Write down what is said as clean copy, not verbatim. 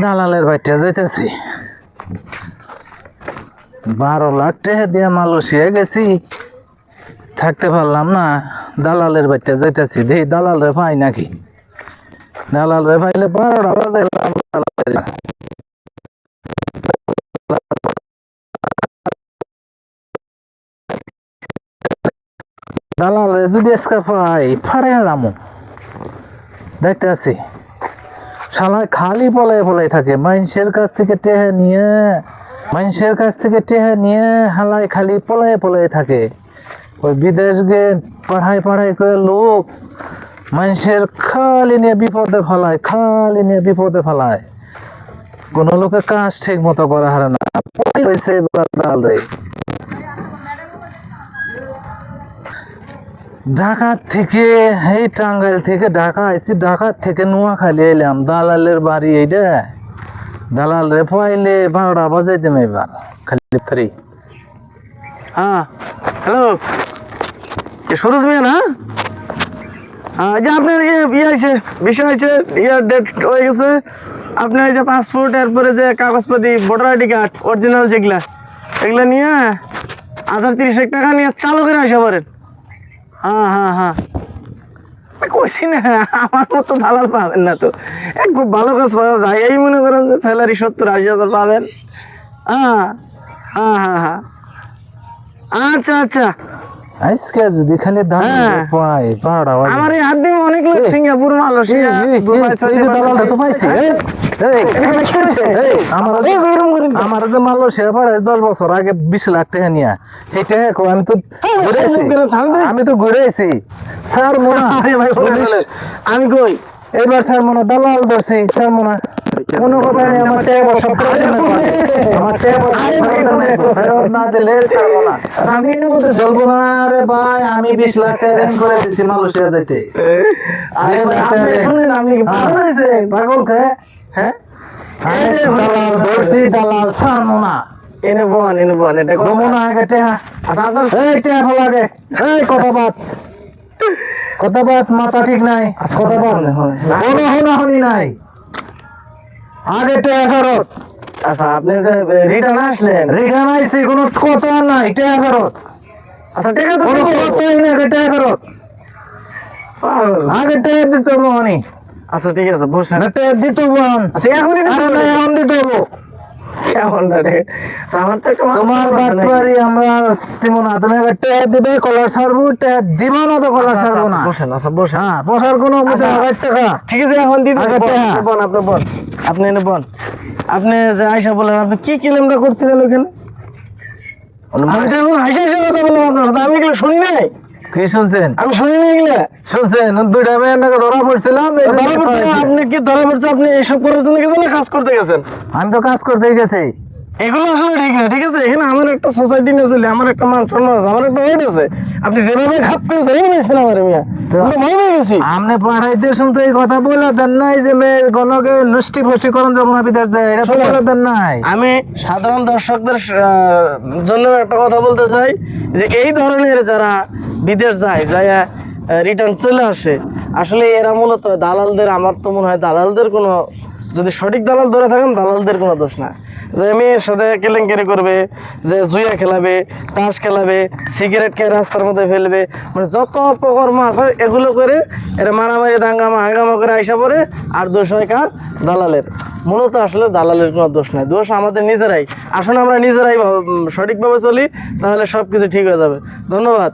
দালালের বাড়িতে যাইতেছি। 12 লাখ টাকা দিয়ে মালয়েশিয়া গেছি, থাকতে পারলাম না। দালালের বাড়িতে যাইতেছি, দেখি দালালে পাই নাকি। দালালে পাইলে 12টা বাজাইলাম। দালালে যদি আজকে পাই ফাড়ে এলাম, দেখতে আছি শালায় খালি পলাই থাকে। মানুষের কাছ থেকে হালায় খালি পলাই থাকে। ওই বিদেশ গে পড়াই করে লোক মানুষের খালি নিয়ে বিপদে ফেলায়। কোন লোকে কাজ ঠিক মতো করা হারে না। ঢাকা থেকে এই টাঙ্গাইল থেকে ঢাকা আইসি, ঢাকা থেকে নোয়াখালী এলাম। দালালের বাড়ি এইটা, দালাল রে পাইলে 12টা বাজাইতে এবার খালি ফ্রি। হ্যাঁ, হ্যালো, সুরজ মিয়া না? যে আপনার বিষয় আছে, ডেট হয়ে গেছে। আপনার এই যে পাসপোর্ট, এরপরে যে কাগজপাতি, ভোটার আইডি কার্ড অরিজিনাল যেগুলা, এগুলা নিয়ে 1030 টাকা নিয়ে চালু করে আসা পারেন। হ্যাঁ, কইছি না, আমার মতো দালাল পাবেন না তো। খুব ভালো কাজ পাওয়া যায়, এই মনে করেন যে স্যালারি 70-80 হাজার পাবেন। হ্যাঁ, আচ্ছা। আজকে যদি খালি পাই 12টা বাজে। আমার এই হাত দিয়ে অনেক লোক সিঙ্গাপুর, মালয়েশিয়া, দালালটা তো পাইছি। আমার যে মালয়েশিয়া পাড়ায় 10 বছর আগে 20 লাখ টাকা নিয়া, এটা আমি তো ঘুরেছি স্যার মনে। আমি কই এবার স্যার মনে দালাল ধরছি স্যার মনে। কোনো কথা নেই, আমার ফেরত না দিলে চলবো না রে ভাই। আমি 20 লাখ টাকা করে দিচ্ছি মালয়েশিয়া যাইতে। পাগল খায়। হ্যাঁ, দালাল ছাড়বো না। এনে বল এটা মনে আগে কথা বাত মাথা ঠিক নাই। কথা বাত কোনো হুনাহুনি নাই। আগে টাকা ফেরত। আচ্ছা, আপনি যে রিটার্ন আসলেন, রিটার্ন আইছি, কোনো কথা নাই। টাকা ফেরত। আচ্ছা টাকা তো কোনো কথাই নাই, টাকা ফেরত। আগে টাকা দিতে হবে মানে। আচ্ছা ঠিক আছে, বসেন। টাকা দিতে হবে। আচ্ছা এখন দিতে হবে। তোমার বাটপারি আমরা দিব না। তুমি একটা টাকা দিবে, কলার ছাড়বো। টাকা দিব না তো কলার ছাড়বো না। বসেন। আচ্ছা বসেন। হ্যাঁ, বসার কোনো টাকা। ঠিক আছে, এখন দিন। আপনি এনে বল। আপনি যে আয়সা বলেন, আপনি কি ক্লেমটা করছিলেন ওখানে? আমি তো এখন হাসি কথা বললাম আপনার সাথে, আমি এগুলো শুনি নাই। কি শুনছেন? আমি শুনি নাই এগুলো। শুনছেন? 2টা মেয়ের নাকি ধরা পড়ছিলাম। আপনি কি ধরা পড়ছে? আপনি এইসব করার জন্য গেছেন না কাজ করতে গেছেন? আমি তো কাজ করতে গেছি। এগুলো আসলে ঠিক না, ঠিক আছে? এখানে আমার একটা সোসাইটি নিয়ে চলে, আমার একটা মান সম্মান আছে, আমার একটা ওয়েট আছে। আপনি যেভাবে খাপ করে যাই নিয়েছেন আমার মিয়া, ভয় হয়ে গেছি। আপনি পাঠাইতে শুনতে এই কথা বলে দেন নাই যে মেয়ে গণকে নষ্টি ফষ্টি করেন যাবো না বিদেশ যায়, এটা তো বলে দেন নাই। আমি সাধারণ দর্শকদের জন্য একটা কথা বলতে চাই যে এই ধরনের যারা বিদেশ যায় রিটার্ন চলে আসে, আসলে এরা মূলত দালালদের, আমার তো মনে হয় দালালদের কোনো, যদি সঠিক দালাল ধরে থাকেন, দালালদের কোনো দোষ না। যে মেয়ের সাথে কেলেঙ্কারি করবে, যে জুয়া খেলাবে, তাস খেলাবে, সিগারেট খেয়ে রাস্তার মধ্যে ফেলবে, মানে যত অপকর্ম আছে এগুলো করে এরা মারামারি হাঙ্গামা করে আইসা পড়ে। আর দোষ হয় কার? দালালের। মূলত আসলে দালালের কোনো দোষ নাই, দোষ আমাদের নিজেরাই। আসলে আমরা নিজেরাই সঠিকভাবে চলি, তাহলে সব কিছু ঠিক হয়ে যাবে। ধন্যবাদ।